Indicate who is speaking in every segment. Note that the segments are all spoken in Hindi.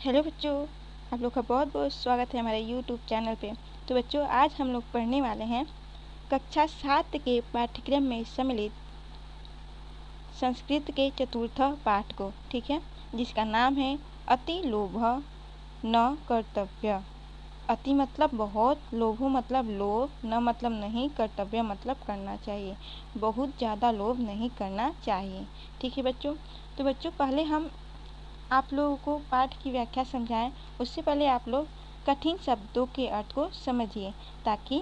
Speaker 1: हेलो बच्चों, आप लोग का बहुत बहुत स्वागत है हमारे यूट्यूब चैनल पे। तो बच्चों, आज हम लोग पढ़ने वाले हैं कक्षा 7 के पाठ्यक्रम में सम्मिलित संस्कृत के चतुर्थ पाठ को, ठीक है, जिसका नाम है अति लोभ न कर्तव्य। अति मतलब बहुत, लोभो मतलब लोभ, न मतलब नहीं, कर्तव्य मतलब करना चाहिए। बहुत ज़्यादा लोभ नहीं करना चाहिए, ठीक है बच्चों। तो बच्चों, पहले हम आप लोगों को पाठ की व्याख्या समझाएं, उससे पहले आप लोग कठिन शब्दों के अर्थ को समझिए, ताकि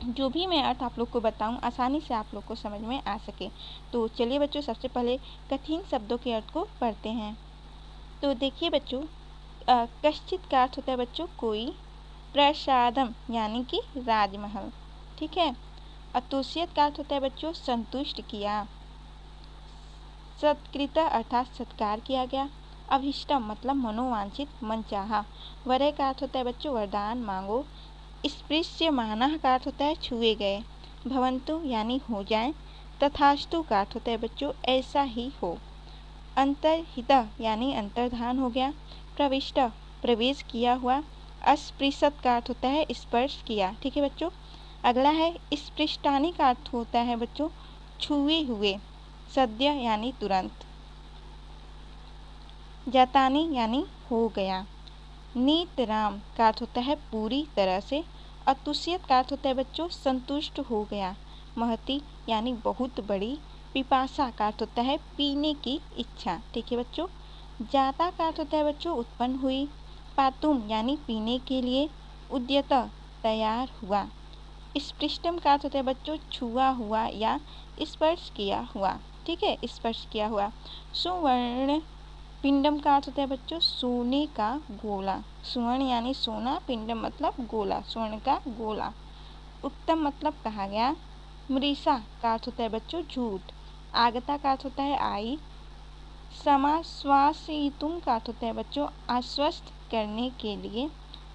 Speaker 1: जो भी मैं अर्थ आप लोग को बताऊं आसानी से आप लोग को समझ में आ सके। तो चलिए बच्चों, सबसे पहले कठिन शब्दों के अर्थ को पढ़ते हैं। तो देखिए बच्चों, कश्चित का अर्थ होता है बच्चों कोई, प्रसादम यानी कि राजमहल, ठीक है। अतोषियत का अर्थ होता है बच्चों संतुष्ट किया। सत्कृत अर्थात सत्कार किया गया। अभिष्टम मतलब मनोवांछित, मनचाहा। वरय का अर्थ होता है बच्चों वरदान मांगो। स्पृश्यमानः का अर्थ होता है छुए गए। भवन्तु यानी हो जाएं। तथास्तु का अर्थ होता है बच्चों ऐसा ही हो। अंतर्हित यानी अंतर्धान हो गया। प्रविष्ट प्रवेश किया हुआ। अस्पृशत का अर्थ होता है स्पर्श किया, ठीक है बच्चों। अगला है स्पृष्टानि का अर्थ होता है बच्चों छुए हुए। सद्य यानी तुरंत। जातानी यानी हो गया। नीतराम का अर्थ होता है पूरी तरह से। अतुष्यत का अर्थ होता है बच्चों संतुष्ट हो गया। महती यानी बहुत बड़ी। पिपासा का अर्थ होता है पीने की इच्छा, ठीक है बच्चों। जाता का अर्थ होता है बच्चों उत्पन्न हुई। पातुम यानी पीने के लिए। उद्यत तैयार हुआ। स्पृष्टम का अर्थ होता है बच्चों छुआ हुआ या स्पर्श किया हुआ, ठीक है, स्पर्श किया हुआ। सुवर्ण पिंडम का अर्थ होता है बच्चों सोने का गोला। सुवर्ण यानी सोना, पिंडम मतलब गोला, स्वर्ण का गोला। उत्तम मतलब कहा गया। मृषा का अर्थ होता है बच्चों झूठ। आगता का अर्थ होता है आई। समाश्वासितुम का अर्थ होता है बच्चों आश्वस्त करने के लिए,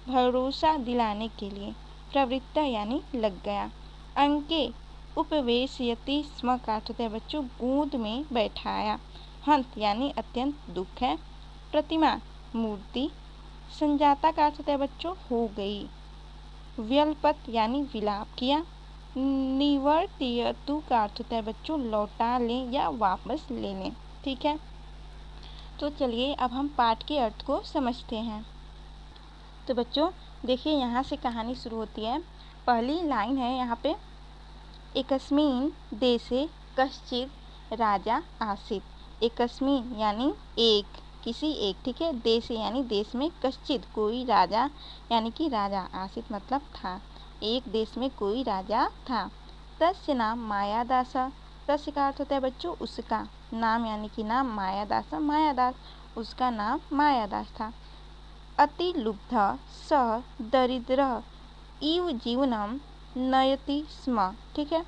Speaker 1: भरोसा दिलाने के लिए। प्रवृत्त यानी लग गया। अंके उपवेशयति स्म का अर्थ होता है बच्चों गोद में बैठाया। हंत यानी अत्यंत दुख है। प्रतिमा मूर्ति। संजाता का अर्थ होता है बच्चों हो गई। व्यलपत यानी विलाप किया। निवर्तयतु का अर्थ होता है बच्चों लौटा लें या वापस ले लें, ठीक है। तो चलिए अब हम पाठ के अर्थ को समझते हैं। तो बच्चों देखिए, यहाँ से कहानी शुरू होती है। पहली लाइन है यहाँ पे, एकस्मिन् देशे कश्चित् राजा आसीत्। एकस्मिन् यानी एक, किसी एक, ठीक है। देश यानी देश में, कश्चित् कोई राजा यानी कि राजा, आसीत् मतलब था। एक देश में कोई राजा था। तस्य नाम मायादास। तस्य का अर्थ होता है बच्चों उसका। नाम यानी कि नाम, मायादास मायादास, उसका नाम मायादास था। अति लुब्ध सः दरिद्रः इव जीवनम नयति स्म, ठीक है।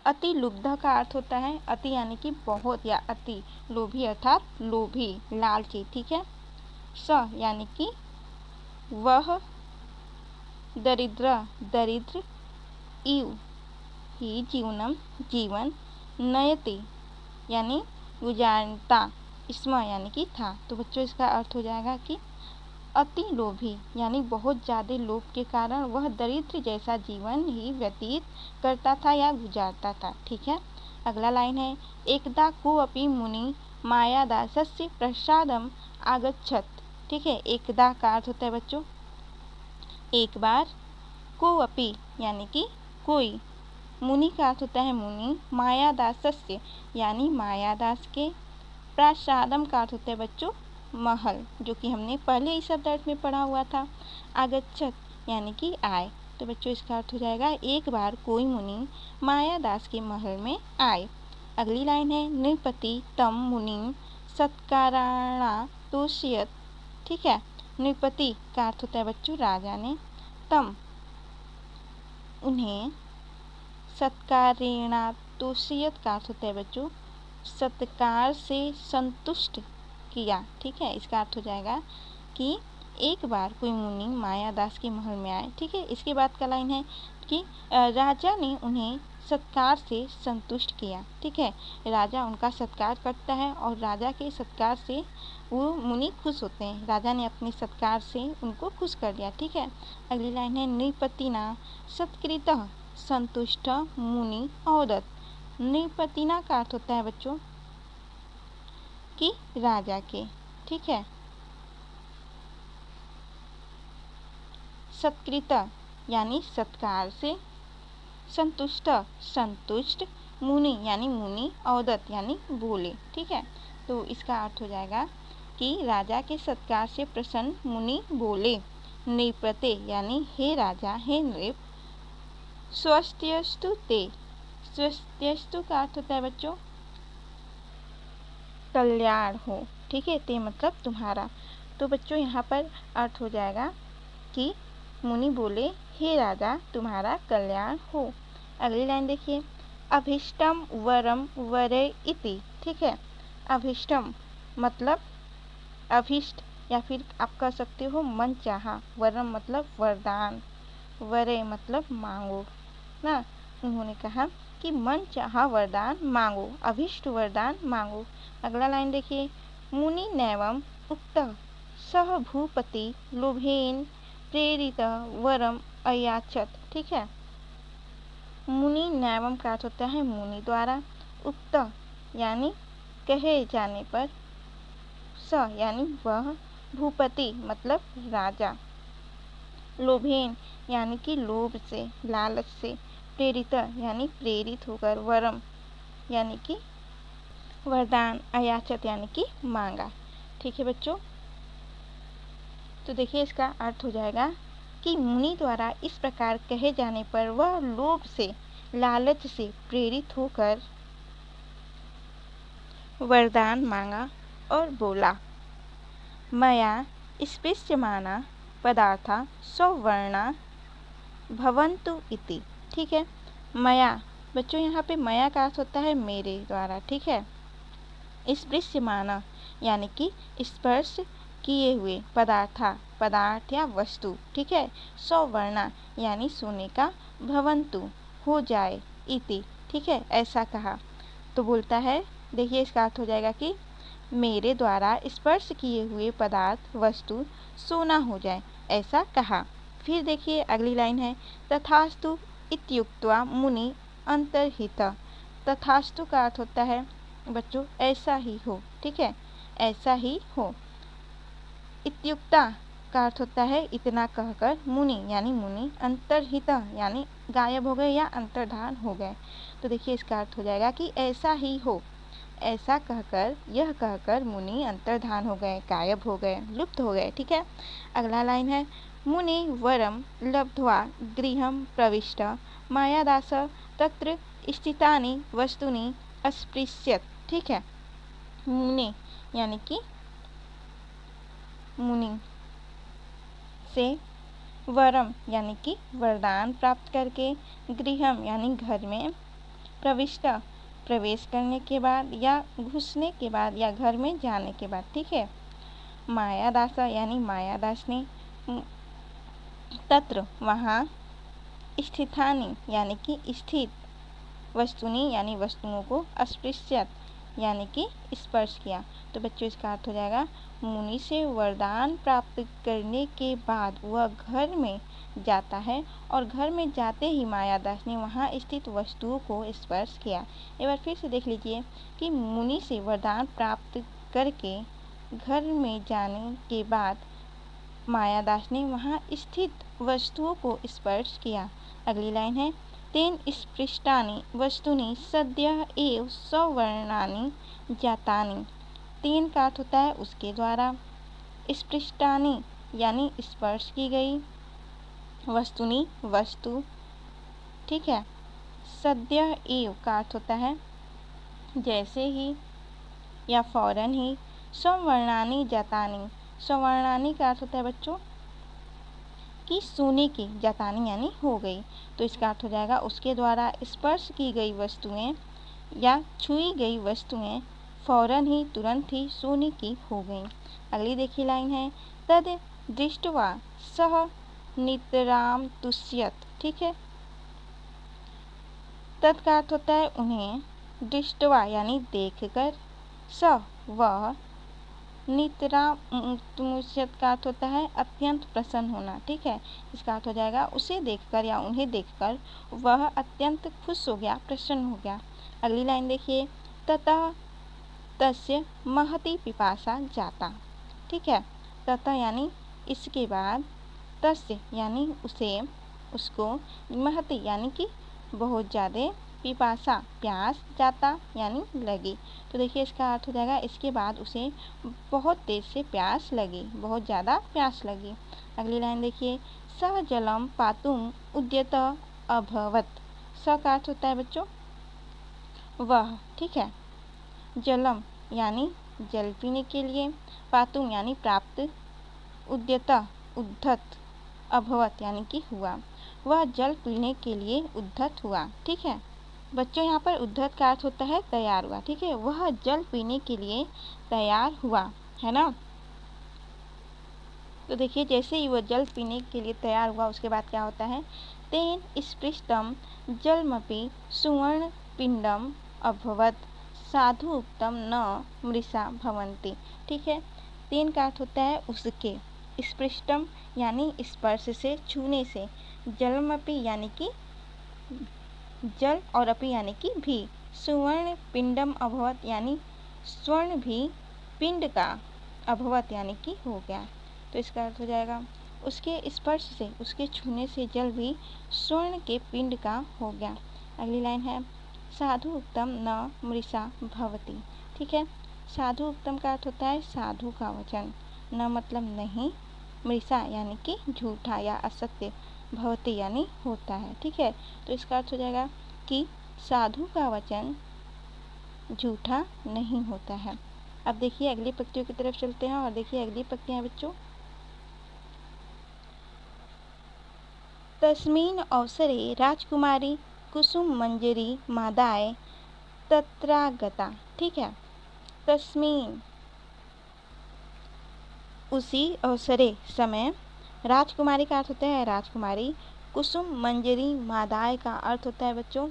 Speaker 1: अति लुब्ध का अर्थ होता है अति यानी कि बहुत या अति, लोभी अर्थात लोभी, लालची, ठीक है। स यानी कि वह, दरिद्र दरिद्र, इव ही जीवनम जीवन, नयति यानी गुजारता, स्म यानी कि था। तो बच्चों इसका अर्थ हो जाएगा कि अति लोभी यानी बहुत ज़्यादा लोभ के कारण वह दरिद्र जैसा जीवन ही व्यतीत करता था या गुजारता था, ठीक है। अगला लाइन है, एकदा कोऽपि मुनि मायादासस्य प्रसादम आगच्छत, ठीक है। एकदा का अर्थ होता है बच्चों एक बार। कोऽपि यानी कि कोई। मुनि का अर्थ होता है मुनि। मायादासस्य यानी मायादास के। प्रसादम का अर्थ होता है बच्चों महल, जो कि हमने पहले ही शब्द अर्थ में पढ़ा हुआ था। आगच्छत यानी कि आए। तो बच्चों इसका अर्थ हो जाएगा एक बार कोई मुनि मायादास के महल में आए। अगली लाइन है, नृपति तम मुनिम सत्काराणा तोषयत, ठीक है। नृपति का अर्थ होता है बच्चों राजा ने। तम उन्हें। सत्कारेणा तोषयत का अर्थ होता है बच्चों सत्कार से संतुष्ट किया, ठीक है। इसका अर्थ हो जाएगा कि एक बार कोई मुनि मायादास के महल में आए, ठीक है। इसके बाद का लाइन है कि राजा ने उन्हें सत्कार से संतुष्ट किया। ठीक है, राजा उनका सत्कार करता है और राजा के सत्कार से वो मुनि खुश होते हैं। राजा ने अपने सत्कार से उनको खुश कर दिया। ठीक है, अगली लाइन है नृपतिना सत्कृतः संतुष्ट मुनि औदत। नृपतिना का अर्थ होता है बच्चों कि राजा के। ठीक है, सत्कृत यानी सत्कार से, संतुष्ट संतुष्ट, मुनि यानी मुनि, औदत यानी बोले। ठीक है, तो इसका अर्थ हो जाएगा कि राजा के सत्कार से प्रसन्न मुनि बोले। नृपते यानी हे राजा, हे नृप। स्वस्त्यस्तु ते, स्वस्त्यस्तु का अर्थ होता है बच्चों कल्याण हो। ठीक है, ते मतलब तुम्हारा। तो बच्चों यहाँ पर अर्थ हो जाएगा कि मुनि बोले हे राजा तुम्हारा कल्याण हो। अगली लाइन देखिए, अभीष्टम वरम वरे इति। ठीक है, अभीष्टम मतलब अभीष्ट या फिर आप कह सकते हो मन चाहा। वरम मतलब वरदान, वरे मतलब मांगो ना। उन्होंने कहा कि मन चाहा वरदान मांगो, अभीष्ट वरदान मांगो। अगला लाइन देखिए, मुनि नैवम उक्त सह भूपति लोभेन प्रेरित वरम अयाचत। ठीक है, मुनि नैवम का अर्थ होता है मुनि द्वारा, उक्त यानी कहे जाने पर, स यानी वह, भूपति मतलब राजा, लोभेन यानी कि लोभ से, लालच से, प्रेरित यानी प्रेरित होकर, वरम यानी कि वरदान, अयाचत यानी कि मांगा। ठीक है बच्चों, तो देखिए इसका अर्थ हो जाएगा कि मुनि द्वारा इस प्रकार कहे जाने पर वह लोभ से, लालच से प्रेरित होकर वरदान मांगा और बोला, मया स्पृश्यमाना पदार्था सवर्णा भवन्तु इति। ठीक है, मया बच्चों यहाँ पे मया का अर्थ होता है मेरे द्वारा। ठीक है, स्पृश्यमाना यानी कि स्पर्श किए हुए, पदार्था पदार्थ या वस्तु। ठीक है, सवर्णा यानी सोने का, भवन्तु हो जाए, इति। ठीक है, ऐसा कहा। तो बोलता है, देखिए इसका अर्थ हो जाएगा कि मेरे द्वारा स्पर्श किए हुए पदार्थ वस्तु सोना हो जाए, ऐसा कहा। फिर देखिए अगली लाइन है, तथास्तु इत्युक्त्वा मुनि अंतर्हित। तथास्तु का अर्थ होता है बच्चों ऐसा ही हो। ठीक है, ऐसा ही हो। इत्युक्ता का अर्थ होता है इतना कहकर, मुनि यानी मुनि, अंतर्हित यानी गायब हो गए या अंतर्धान हो गए। तो देखिए इसका अर्थ हो जाएगा कि ऐसा ही हो, ऐसा कहकर, यह कहकर मुनि अंतर्धान हो गए, गायब हो गए, लुप्त हो गए। ठीक है, अगला लाइन है, मुनि वरम लब्ध्वा गृहं प्रविष्ट मायादास तत्र स्थितानि वस्तुनि अस्पृश्यत। ठीक है, मुनि यानी कि मुनि से, वरम यानी कि वरदान प्राप्त करके, गृहम यानी घर में, प्रविष्ट प्रवेश करने के बाद या घुसने के बाद या घर में जाने के बाद। ठीक है, मायादास यानी मायादास ने, तत्र वहाँ, स्थितानि यानी कि स्थित, वस्तुनि यानी वस्तुओं को, अस्पृश्यत यानी कि स्पर्श किया। तो बच्चों इसका अर्थ हो जाएगा मुनि से वरदान प्राप्त करने के बाद वह घर में जाता है और घर में जाते ही मायादास ने वहाँ स्थित वस्तुओं को स्पर्श किया। एक बार फिर से देख लीजिए कि मुनि से वरदान प्राप्त करके घर में जाने के बाद मायादास ने वहाँ स्थित वस्तुओं को स्पर्श किया। अगली लाइन है, तेन स्पृष्टानि वस्तुनि सद्यः एव सवर्णानि जातानि। तेन का अर्थ होता है उसके द्वारा, स्पृष्टानि यानी स्पर्श की गई, वस्तुनि वस्तु। ठीक है, सद्यः एव का अर्थ होता है जैसे ही या फौरन ही, सवर्णानि जातानि, सवर्णानि का अर्थ होता है बच्चों कि सोने की, जातानी यानी हो गई। तो इसका अर्थ हो जाएगा उसके द्वारा स्पर्श की गई वस्तुएं या छुई गई वस्तुएं फौरन ही, तुरंत ही सोने की हो गई। अगली देखिए लाइन है, तद दृष्ट्वा सह नितराम तुष्यत। ठीक है, तत् का अर्थ होता है उन्हें, दृष्टवा यानी देखकर, स वह, नितरामुष्यत का अर्थ होता है अत्यंत प्रसन्न होना। ठीक है, इसका अर्थ हो जाएगा उसे देखकर या उन्हें देखकर वह अत्यंत खुश हो गया, प्रसन्न हो गया। अगली लाइन देखिए, ततः तस्य महती पिपासा जाता। ठीक है, ततः यानी इसके बाद, तस्य यानी उसे, उसको, महती यानी कि बहुत ज़्यादा, पिपासा प्यास, जाता यानी लगी। तो देखिए इसका अर्थ हो जाएगा इसके बाद उसे बहुत तेज से प्यास लगी, बहुत ज़्यादा प्यास लगी। अगली लाइन देखिए, स जलम पातुम उद्यत अभवत। स का अर्थ होता है बच्चों वह। ठीक है, जलम यानी जल पीने के लिए, पातुम यानी प्राप्त, उद्यत उद्धत, अभवत यानी कि हुआ, वह जल पीने के लिए उद्धत हुआ। ठीक है बच्चों, यहाँ पर उद्धत का अर्थ होता है तैयार हुआ। ठीक है, वह जल पीने के लिए तैयार हुआ, है ना। तो देखिए जैसे ही वह जल पीने के लिए तैयार हुआ उसके बाद क्या होता है, तेन स्पृष्टम जलमपि सुवर्ण पिंडम अभवत साधु उक्तम न मृषा भवंती। ठीक है, तेन का अर्थ होता है उसके, स्पृष्टम यानी स्पर्श से, छूने से, जलमपि यानी कि जल, और अपि यानी कि भी, सुवर्ण पिंडम अभवत यानी स्वर्ण भी पिंड का, अभवत यानी कि हो गया। तो इसका अर्थ हो जाएगा उसके स्पर्श से, उसके छूने से जल भी स्वर्ण के पिंड का हो गया। अगली लाइन है, साधु उत्तम न मृषा भवती। ठीक है, साधु उत्तम का अर्थ होता है साधु का वचन, न मतलब नहीं, मृषा यानी कि झूठा या असत्य, भवती यानी होता है। ठीक है, तो इसका अर्थ हो जाएगा कि साधु का वचन झूठा नहीं होता है। अब देखिए अगली पंक्तियों की तरफ चलते हैं और देखिए अगली पंक्तियां बच्चों, तस्मिन् अवसरे राजकुमारी कुसुम मंजरी मादाय तत्रागता। ठीक है, तस्मिन् उसी अवसरे समय, राजकुमारी का अर्थ होता है राजकुमारी, कुसुम मंजरी मादाय का अर्थ होता है बच्चों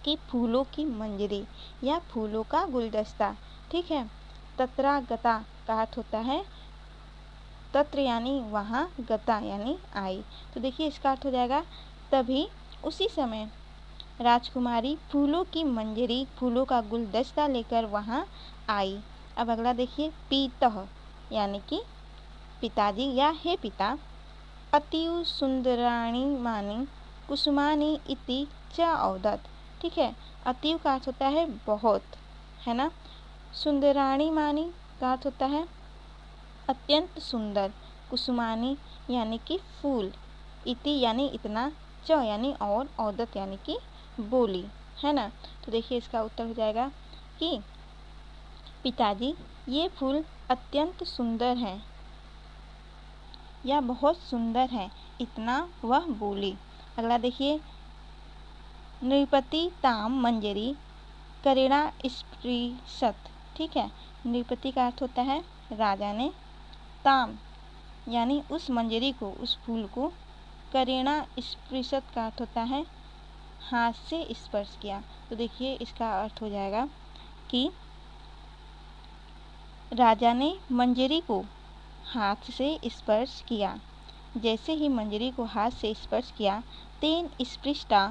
Speaker 1: कि फूलों की मंजरी या फूलों का गुलदस्ता। ठीक है, तत्रागता का अर्थ होता है तत्र यानी वहाँ, गता यानी आई। तो देखिए इसका अर्थ हो जाएगा तभी, उसी समय राजकुमारी फूलों की मंजरी, फूलों का गुलदस्ता लेकर वहाँ आई। अब अगला देखिए, पीतः यानी कि पिताजी या हे पिता, अतीव सुंदराणी मानी कुसुमानी इति च औदत। ठीक है, अतीव का अर्थ होता है बहुत, है ना। सुंदराणी मानी का अर्थ होता है अत्यंत सुंदर, कुसुमानी यानी कि फूल, इति यानी इतना, च यानी और, औदत यानी कि बोली, है ना। तो देखिए इसका उत्तर हो जाएगा कि पिताजी ये फूल अत्यंत सुंदर हैं या बहुत सुंदर है, इतना वह बोली। अगला देखिए, नृपति ताम मंजरी करेणा स्पृशत। ठीक है, नृपति का अर्थ होता है राजा ने, ताम यानी उस मंजरी को, उस फूल को, करेणा स्पृशत का अर्थ होता है हाथ से स्पर्श किया। तो देखिए इसका अर्थ हो जाएगा कि राजा ने मंजरी को हाथ से स्पर्श किया। जैसे ही मंजरी को हाथ से स्पर्श किया, तेन स्पृष्टा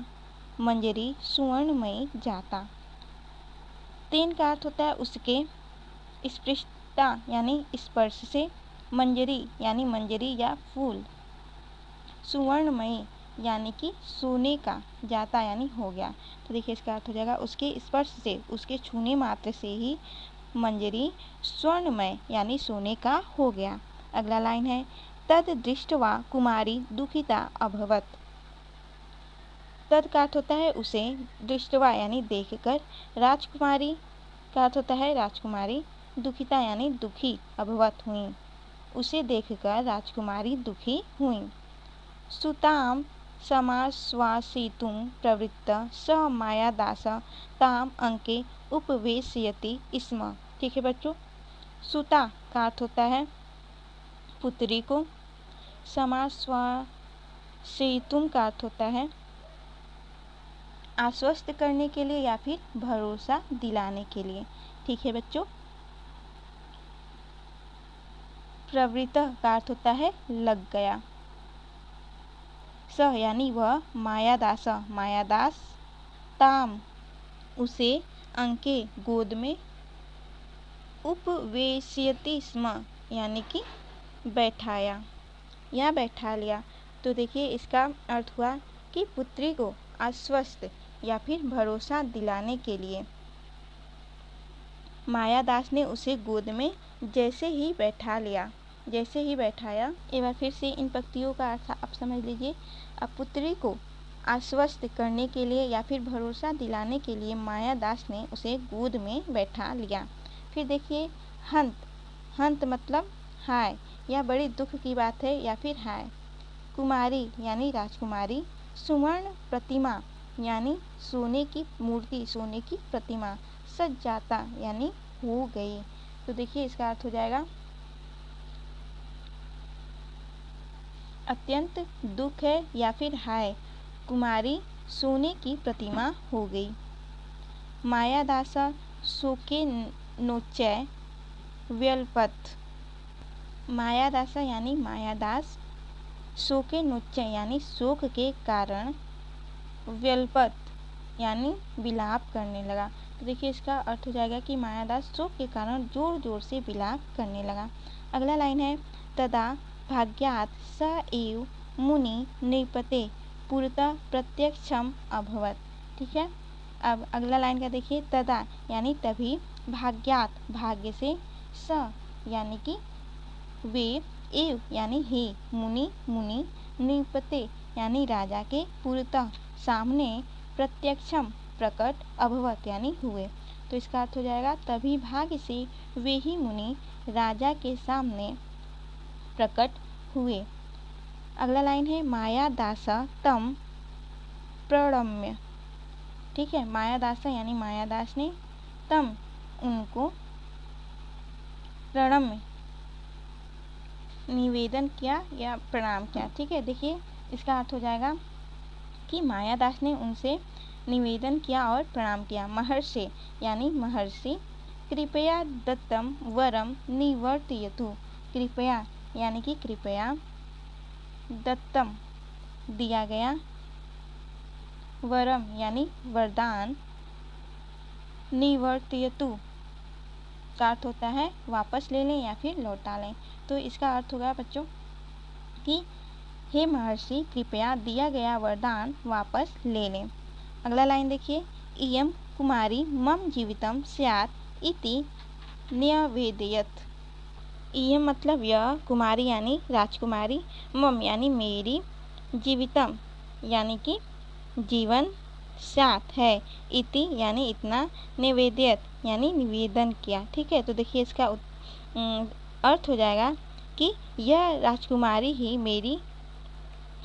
Speaker 1: मंजरी सुवर्णमयी जाता। तेन का अर्थ होता है उसके, स्पृष्टा यानी स्पर्श से, मंजरी यानी मंजरी या फूल, सुवर्णमयी यानी कि सोने का, जाता यानी हो गया। तो देखिए इसका अर्थ हो जाएगा उसके स्पर्श से, उसके छूने मात्र से ही मंजरी स्वर्णमय यानी सोने का हो गया। अगला लाइन है, तद दृष्टवा कुमारी दुखिता अभवत। तद का अर्थ होता है उसे, दृष्टवा यानी देखकर, राजकुमारी का अर्थ होता है राजकुमारी, दुखिता यानी दुखी, अभवत हुई, उसे देखकर राजकुमारी दुखी हुई। सुताम समाश्वासितुं प्रवृत्त स मायादास ताम अंके उपवेशयति स्म। ठीक है बच्चों, सुता का अर्थ होता है पुत्री को, समाश्वासितुं का अर्थ होता है आश्वस्त करने के लिए या फिर भरोसा दिलाने के लिए। ठीक है बच्चों। प्रवृत्त का अर्थ होता है लग गया। स यानी वह, मायादास मायादास, ताम उसे, अंके गोद में, उपवेशयति स्म यानी कि बैठाया या बैठा लिया। तो देखिए इसका अर्थ हुआ कि पुत्री को आश्वस्त या फिर भरोसा दिलाने के लिए मायादास ने उसे गोद में जैसे ही बैठा लिया, जैसे ही बैठाया। एक बार फिर से इन पंक्तियों का अर्थ आप समझ लीजिए। अब पुत्री को आश्वस्त करने के लिए या फिर भरोसा दिलाने के लिए मायादास ने उसे गोद में बैठा लिया। फिर देखिए हंत, हंत मतलब हाय, यह बड़ी दुख की बात है या फिर हाय। कुमारी यानी राजकुमारी, सुवर्ण प्रतिमा यानी सोने की मूर्ति, सोने की प्रतिमा, सज जाता यानी हो गई। तो देखिए इसका अर्थ हो जाएगा अत्यंत दुख है या फिर हाय, कुमारी सोने की प्रतिमा हो गई। मायादासा शोके नोचय व्यलपत, मायादासा यानी मायादास, शोके नोचय यानी शोक के कारण, व्यलपत यानी विलाप करने लगा। तो देखिए इसका अर्थ हो जाएगा कि मायादास शोक के कारण जोर जोर से विलाप करने लगा। अगला लाइन है तदा भाग्यात स एव मुनि नृपते पुरतः प्रत्यक्षम अभवत। ठीक है। अब अगला लाइन का देखिए तदा यानी तभी, भाग्यात भाग्य से, स यानी कि वे, एव यानी हे, मुनि मुनि, नृपते यानी राजा के, पुरतः सामने, प्रत्यक्षम प्रकट, अभवत यानी हुए। तो इसका अर्थ हो जाएगा तभी भाग्य से वे ही मुनि राजा के सामने प्रकट हुए। अगला लाइन है मायादासा तम प्रणम्य। ठीक है। मायादासा यानी मायादास ने तम उनको, प्रणम्य निवेदन किया या प्रणाम किया। ठीक है। देखिए इसका अर्थ हो जाएगा कि मायादास ने उनसे निवेदन किया और प्रणाम किया। महर्षि यानी महर्षि, कृपया दत्तम वरम निवर्तयतु, कृपया यानी कि कृपया, दत्तम दिया गया, वरम यानी वरदान, निवर्तयतु का अर्थ होता है वापस ले लें या फिर लौटा लें। तो इसका अर्थ होगा बच्चों कि हे महर्षि कृपया दिया गया वरदान वापस ले लें। अगला लाइन देखिए इयं कुमारी मम जीवितम स्यात् इति न्यवेदयत्। इयं मतलब यह, कुमारी यानी राजकुमारी, मम यानी मेरी, जीवितम यानी कि जीवन, स्यात् है, इति यानी इतना, निवेदयत यानी निवेदन किया। ठीक है। तो देखिए इसका अर्थ हो जाएगा कि यह राजकुमारी ही मेरी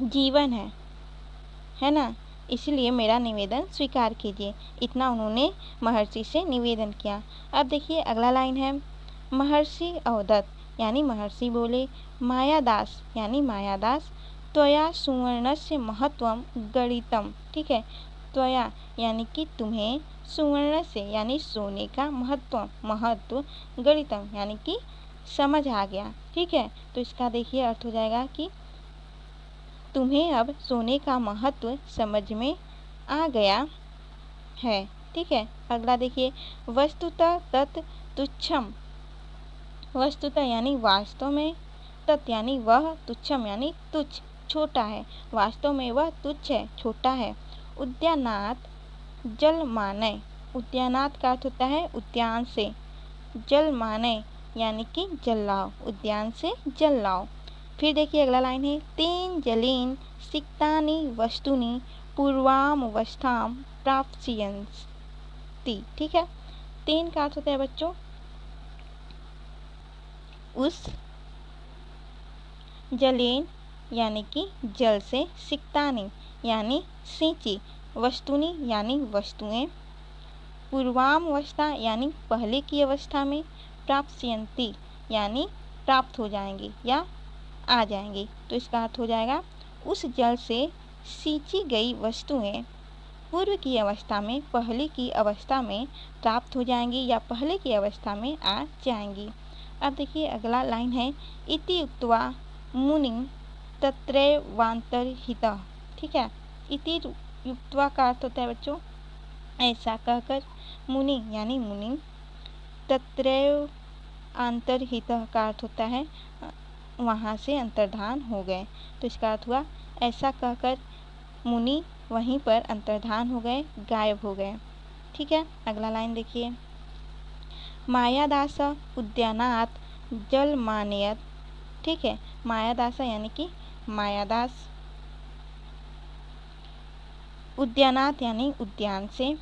Speaker 1: जीवन है ना, इसलिए मेरा निवेदन स्वीकार कीजिए। इतना उन्होंने महर्षि से निवेदन किया। अब देखिए अगला लाइन है महर्षि अवदत् यानी महर्षि बोले, मायादास यानी मायादास, त्वया सुवर्णस्य महत्वम गणितम। ठीक है। त्वया यानी कि तुम्हें, सुवर्ण से यानी सोने का, महत्व गणितम यानी कि समझ आ गया। ठीक है। तो इसका देखिए अर्थ हो जाएगा कि तुम्हें अब सोने का महत्व समझ में आ गया है। ठीक है। अगला देखिए वस्तुतः तत् तुच्छम, वस्तुतः यानी वास्तव में, तत् यानी वह, तुच्छम यानी तुच्छ छोटा है, वास्तव में वह तुच्छ है, छोटा है। उद्यानात जलमानय, उद्यानात का अर्थ होता है उद्यान से, जलमानय यानी कि जल लाओ, उद्यान से जल लाओ। फिर देखिए अगला लाइन है तेन जलेन सिक्तानि वस्तुनि पूर्वाम अवस्थाम प्राप्स्यन्ति। ठीक है। तेन का अर्थ होता है बच्चों उस, जलेन यानी कि जल से, सिक्तानि यानी सिंची, वस्तुनि यानी वस्तुएं, पूर्वाम अवस्था यानी पहले की अवस्था में, प्राप्स्यन्ति यानी प्राप्त हो जाएंगी या आ जाएंगी। तो इसका अर्थ हो जाएगा उस जल से सींची गई वस्तुएं पूर्व की अवस्था में पहले की अवस्था में प्राप्त हो जाएंगी या पहले की अवस्था में आ जाएंगी। अब देखिए अगला लाइन है, इति उक्त्वा मुनिं तत्रैवान्तर्हितः। ठीक है, इति उक्त्वा का अर्थ होता है बच्चों ऐसा कहकर, मुनि यानी मुनि, तत्रैव अंतर्हितः का अर्थ होता है वहाँ से अंतर्धान हो गए। तो इसका अर्थ हुआ ऐसा कहकर मुनि वहीं पर अंतर्धान हो गए, गायब हो गए। ठीक है, अगला लाइन देखिए, मायादास उद्यानात् जलमानयत्। ठीक है, मायादास यानी कि मायादास, उद्यानात् यानी उद्यान से,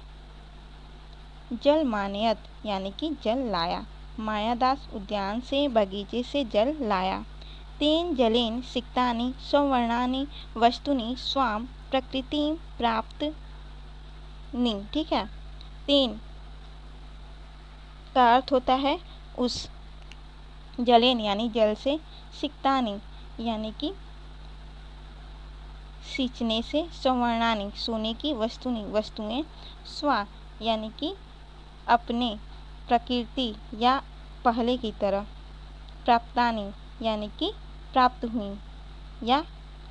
Speaker 1: जलमानयत् यानी कि जल लाया। मायादास उद्यान से, बगीचे से जल लाया। तेन जलेन सिक्तानि सवर्णानि वस्तुनि स्वाम प्रकृतिं प्राप्त नि। ठीक है, तेन का अर्थ होता है उस, जलेन यानी जल से, सिक्तानि यानी कि सींचने से, सवर्णानि सोने की, वस्तुनि वस्तुएं, स्वा यानी कि अपने, प्रकृति या पहले की तरह, प्राप्तानि यानी कि प्राप्त हुई या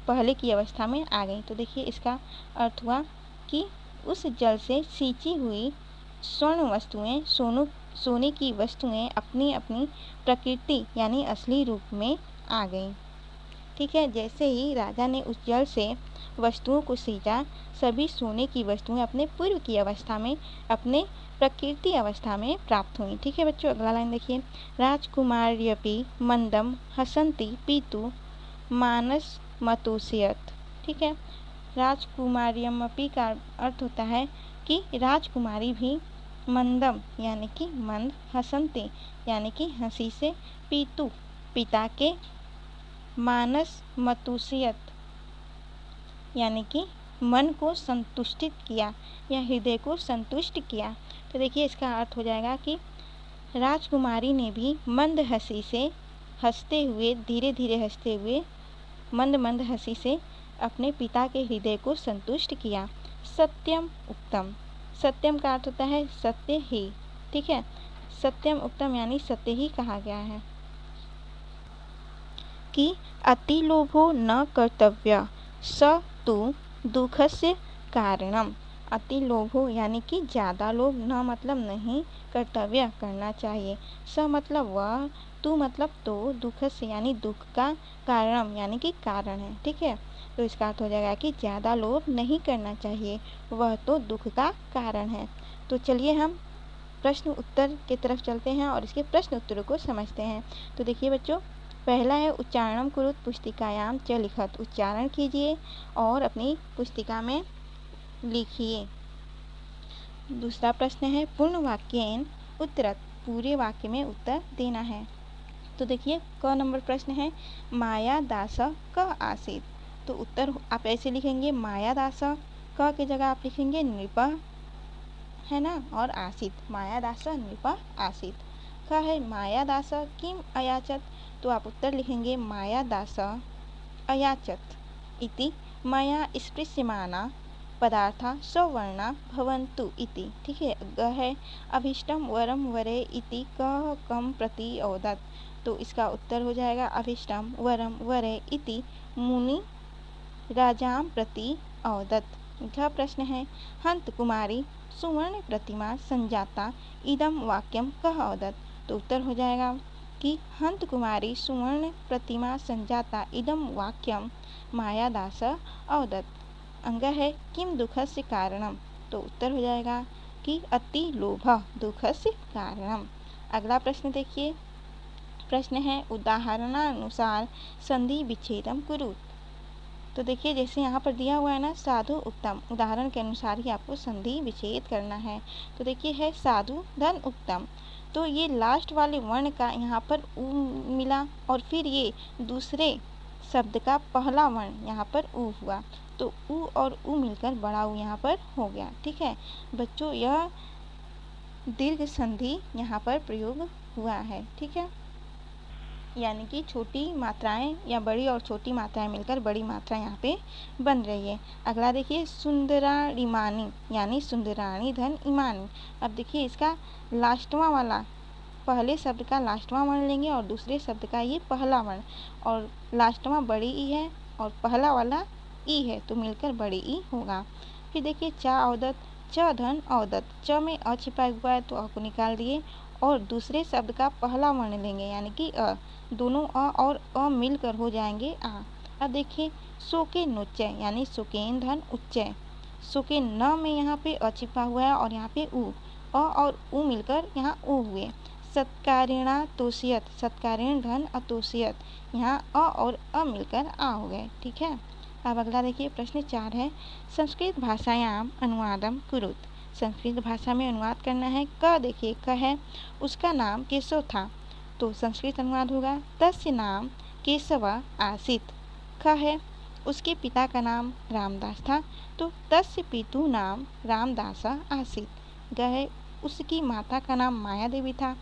Speaker 1: पहले की अवस्था में आ गई। तो देखिए इसका अर्थ हुआ कि उस जल से सींची हुई स्वर्ण वस्तुएं, सोने की वस्तुएं अपनी अपनी प्रकृति यानी असली रूप में आ गईं। ठीक है, जैसे ही राजा ने उस जल से वस्तुओं को सींचा, सभी सोने की वस्तुएं अपने पूर्व की अवस्था में, अपने प्रकृति अवस्था में प्राप्त हुई। ठीक है बच्चों, अगला लाइन देखिए, राजकुमार्यपि मंदम हसन्ति पीतु मानस मतोषयत्। ठीक है, राजकुमार्यमपि का अर्थ होता है कि राजकुमारी भी, मंदम यानी कि मंद, हसन्ति यानी कि हंसी से, पीतु पिता के, मानस मतोषयत् यानी कि मन को संतुष्टित किया या हृदय को संतुष्ट किया। तो देखिए इसका अर्थ हो जाएगा कि राजकुमारी ने भी मंद हंसी से, हंसते हुए, धीरे धीरे हंसते हुए, मंद मंद हंसी से अपने पिता के हृदय को संतुष्ट किया। सत्यम उक्तम, सत्यम का अर्थ होता है सत्य ही। ठीक है, सत्यम उक्तम यानी सत्य ही कहा गया है कि अति लोभो न कर्तव्य स तु दुःखस्य कारणम। अति लोभो यानी कि ज़्यादा लोभ, न मतलब नहीं, कर्तव्य करना चाहिए, स मतलब वह, तु मतलब तो, दुख से यानी दुख का, कारणम यानी कि कारण है। ठीक है, तो इसका अर्थ हो जाएगा कि ज़्यादा लोभ नहीं करना चाहिए, वह तो दुख का कारण है। तो चलिए हम प्रश्न उत्तर की तरफ चलते हैं और इसके प्रश्न उत्तरों को समझते हैं। तो देखिए बच्चों, पहला है उच्चारणम कुरुत पुस्तिकायाम च लिखत। उच्चारण कीजिए और अपनी पुस्तिका में लिखिए। दूसरा प्रश्न है पूर्ण वाक्येन उत्तरत। पूरे वाक्य में उत्तर देना है। तो देखिए क नंबर प्रश्न है, माया दास क आसीत। तो उत्तर आप ऐसे लिखेंगे, माया दास, क की जगह आप लिखेंगे नृप, है ना, और आसीत, माया दास नृप आसीत। क है माया दास किम अयाचत। तो आप उत्तर लिखेंगे माया दास अयाचत इति मया स्पृश्यमाना पदार्था सवर्णा भवन्तु इति। ठीक है, ग है अभीष्टम वरम वरे इति कः कम प्रति औदत। तो इसका उत्तर हो जाएगा अभीष्टम वरम वरे इति मुनि राजाम प्रति औदत। घ प्रश्न है हंत कुमारी सुवर्ण प्रतिमा संजाता इदम वाक्यम कः औदत। तो उत्तर हो जाएगा कि हंत कुमारी सुवर्ण प्रतिमा संजाता इदम वाक्यम मायादास औदत। अंग है किम दुखस्य कारणम। तो उत्तर हो जाएगा कि अति लोभ दुखस्य कारणम। अगला प्रश्न देखिए, प्रश्न है उदाहरणानुसार संधि विच्छेदम कुरु। तो देखिए जैसे यहाँ पर दिया हुआ है ना, साधु उत्तम, उदाहरण के अनुसार ही आपको संधि विच्छेद करना है। तो देखिए है साधु धन उत्तम, तो ये लास्ट वाले वर्ण का यहाँ पर उ मिला और फिर ये दूसरे शब्द का पहला वर्ण यहाँ पर उ हुआ, तो उ और उ मिलकर बड़ा उ यहाँ पर हो गया। ठीक है बच्चों, यह दीर्घ संधि यहाँ पर प्रयोग हुआ है। ठीक है, यानी कि छोटी मात्राएं या बड़ी और छोटी मात्राएं मिलकर बड़ी मात्रा यहाँ पे बन रही है। अगला देखिए सुंदराणीमानी यानी सुंदराणी धन ईमानी। अब देखिए इसका लास्टवा वाला, पहले शब्द का लास्टवा वर्ण लेंगे और दूसरे शब्द का ये पहला वर्ण, और लास्टवा बड़ी ई है और पहला वाला ई है तो मिलकर बड़ी ई होगा। फिर देखिए चा औदत, च धन औदत, च में अ छिपा हुआ है तो अ को निकाल दिए और दूसरे शब्द का पहला वर्ण लेंगे यानी कि अ, दोनों अ और अ मिलकर हो जाएंगे आ। अब देखिए सो के नुच्चय यानी सुकेन धन उच्चय, सो के न में यहाँ पे अ छिपा हुआ है और यहाँ पे उ, अ और उ मिलकर यहाँ उ हुए। सत्कारिणा तोषियत, सत्कारिण धन अतोषियत, यहाँ अ और अ मिलकर आ हो गए। ठीक है। अब अगला देखिए प्रश्न 4 है संस्कृत भाषायाम अनुवादम कुरुत। संस्कृत भाषा में अनुवाद करना है। क देखिए क है उसका नाम केशव था तो संस्कृत अनुवाद होगा तस्य नाम केशव आसीत। ख है उसके पिता का नाम रामदास था तो तस्य पितु नाम रामदास आसीत। ग है उसकी माता का नाम माया देवी था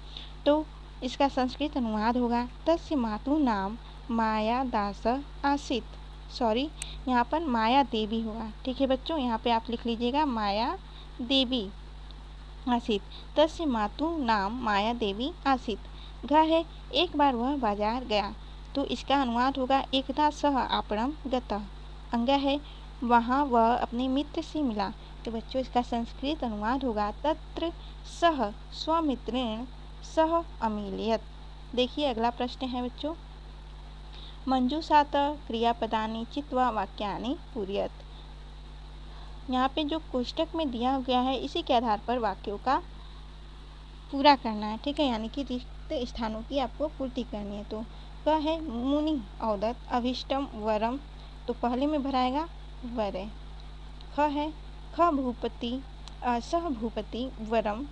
Speaker 1: तो इसका संस्कृत अनुवाद होगा तस्य मातु नाम माया दास आसीत। सॉरी, यहाँ पर माया देवी होगा। ठीक है बच्चों, यहाँ पे आप लिख लीजिएगा माया देवी आसीत, तस्य मातु नाम माया देवी आसीत। घ है एक बार वह बाजार गया तो इसका अनुवाद होगा एकदा सह आपणम गतः। अंग है वहाँ वह अपने मित्र से मिला तो बच्चों इसका संस्कृत अनुवाद होगा तत्र सह स्वमित्रेण सह अमिलयत। देखिए अगला प्रश्न है बच्चों मंजूषात क्रियापदानि चित्वा वाक्यानि पूरयत। यहाँ पे जो कोष्टक में दिया गया है इसी के आधार पर वाक्यों का पूरा करना है। ठीक है, यानी कि रिक्त स्थानों की आपको पूर्ति करनी है। तो क है मुनि औदत अभिष्टम वरम तो पहले में भराएगा वर है। ख है ख भूपति सह भूपति वरम,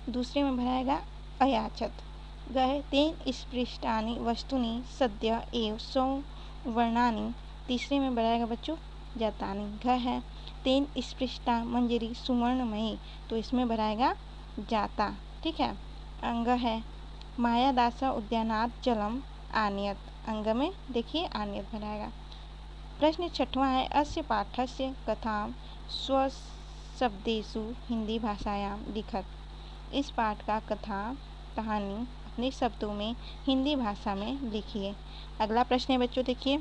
Speaker 1: दूसरे में भराएगा अयाचत। ग है तेन स्पृष्टानि वस्तुनि सद्य एव सौ वर्णानि, तीसरे में भराएगा बच्चों जातानि। घ है तेन स्पृष्टा मंजरी सुवर्णमयी तो इसमें भराएगा जाता। ठीक है। अंग है मायादास उद्यानात् जलम आनियत, अंग में देखिए आनियत भराएगा। प्रश्न 6वां है अस्य पाठस्य कथां स्वशब्देषु हिंदी भाषायां लिखत। इस पाठ का कथा कहानी अपने शब्दों में हिंदी भाषा में लिखिए। अगला प्रश्न है बच्चों देखिए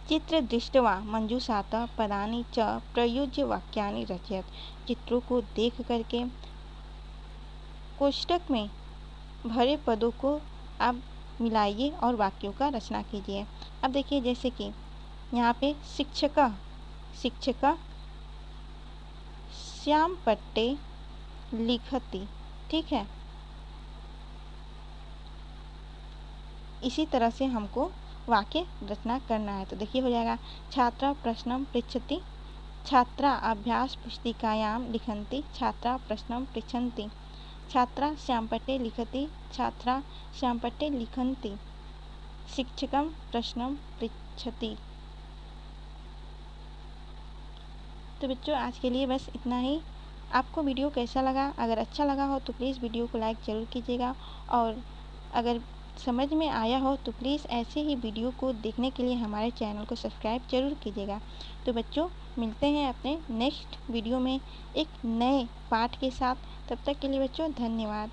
Speaker 1: चित्र दृष्ट्वा मंजूषात पदानि च प्रयुज्य वाक्यानि रचयत। चित्रों को देख करके कोष्टक में भरे पदों को आप मिलाइए और वाक्यों का रचना कीजिए। अब देखिए जैसे कि यहाँ पे शिक्षक श्याम पट्टे लिखती। ठीक है, इसी तरह से हमको वाक्य रचना करना है। तो देखिए हो जाएगा छात्रा प्रश्नम पृच्छति, छात्रा अभ्यास पुस्तिकायां लिखन्ति, छात्रा प्रश्नम पृच्छन्ति, छात्रा श्यामपट्टे लिखति, छात्रा श्यामपट्टे लिखन्ति, शिक्षकम प्रश्नम पृच्छति। तो बच्चों आज के लिए बस इतना ही। आपको वीडियो कैसा लगा? अगर अच्छा लगा हो तो प्लीज़ वीडियो को लाइक ज़रूर कीजिएगा और अगर समझ में आया हो तो प्लीज़ ऐसे ही वीडियो को देखने के लिए हमारे चैनल को सब्सक्राइब जरूर कीजिएगा। तो बच्चों मिलते हैं अपने नेक्स्ट वीडियो में एक नए पाठ के साथ। तब तक के लिए बच्चों धन्यवाद।